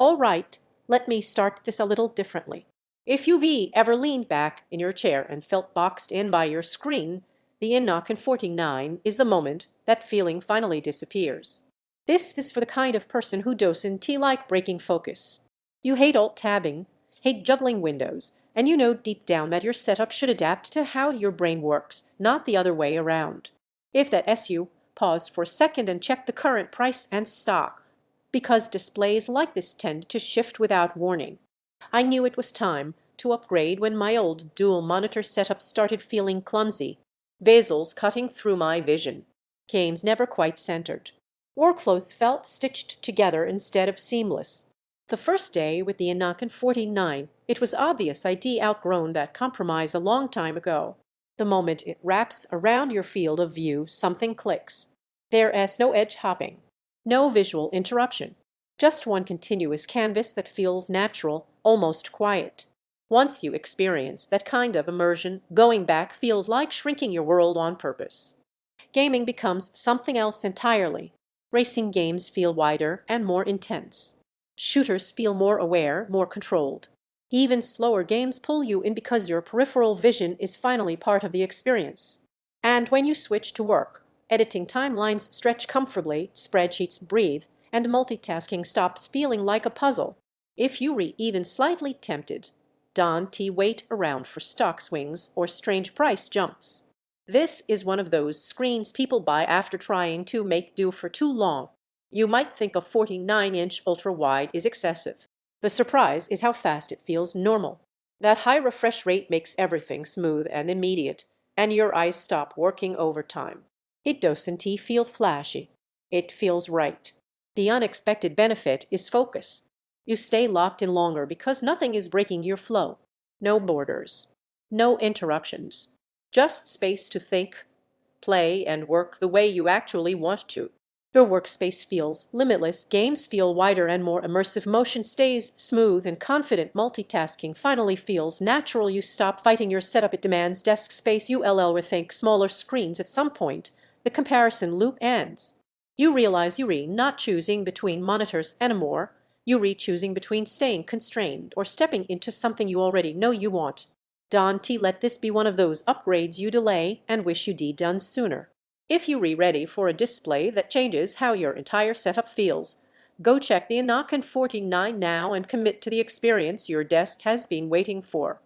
All right, let me start this a little differently. If you've ever leaned back in your chair and felt boxed in by your screen, the INNOCN 49 is the moment that feeling finally disappears. This is for the kind of person who doesn't like breaking focus. You hate alt-tabbing, hate juggling windows, and you know deep down that your setup should adapt to how your brain works, not the other way around. If that you pause for a second and check the current price and stock, because displays like this tend to shift without warning. I knew it was time to upgrade when my old dual monitor setup started feeling clumsy, bezels cutting through my vision, games never quite centered. Workflows felt stitched together instead of seamless. The first day with the INNOCN 49, it was obvious I'd outgrown that compromise a long time ago. The moment it wraps around your field of view, something clicks. There's no edge hopping, no visual interruption, just one continuous canvas that feels natural, almost quiet. Once you experience that kind of immersion, going back feels like shrinking your world on purpose. Gaming becomes something else entirely. Racing games feel wider and more intense. Shooters feel more aware, more controlled. Even slower games pull you in because your peripheral vision is finally part of the experience. And when you switch to work, editing timelines stretch comfortably, spreadsheets breathe, and multitasking stops feeling like a puzzle. If you even slightly tempted, don't wait around for stock swings or strange price jumps. This is one of those screens people buy after trying to make do for too long. You might think a 49-inch ultra-wide is excessive. The surprise is how fast it feels normal. That high refresh rate makes everything smooth and immediate, and your eyes stop working overtime. It doesn't feel flashy. It feels right. The unexpected benefit is focus. You stay locked in longer because nothing is breaking your flow. No borders. No interruptions. Just space to think, play, and work the way you actually want to. Your workspace feels limitless, games feel wider and more immersive, motion stays smooth and confident, multitasking finally feels natural. You stop fighting your setup, it demands desk space. You rethink smaller screens. At some point, the comparison loop ends. You realize you're not choosing between monitors anymore. You're choosing between staying constrained or stepping into something you already know you want. Don't let this be one of those upgrades you delay and wish you'd done sooner. If you're ready for a display that changes how your entire setup feels, go check the INNOCN 49 now and commit to the experience your desk has been waiting for.